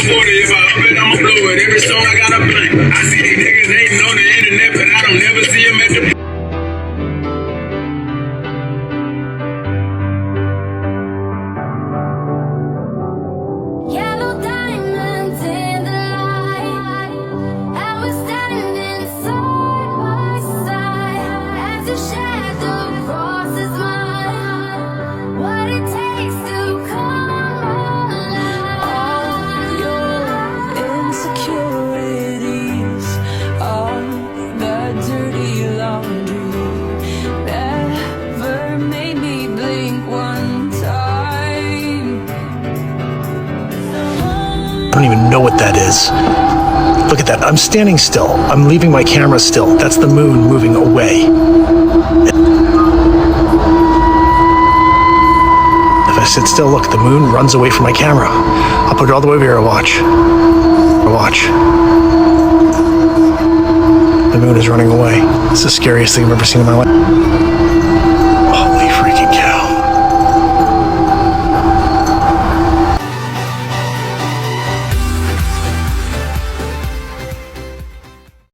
a 40. If I up it, I'ma blow it. Every song I got a blank. I see these niggas hating on the internet, but I don't never see them at the Yellow diamonds in the light. I was standing side by side as your shadow crosses mine. What it takes to come alive. All your insecurities, all that dirty laundry, never made me blink one time. I don't even know what that is. Look at that. I'm standing still. I'm leaving my camera still. That's the moon moving away. If I sit still, look, the moon runs away from my camera. I'll put it all the way over here. Watch. Watch. The moon is running away. It's the scariest thing I've ever seen in my life.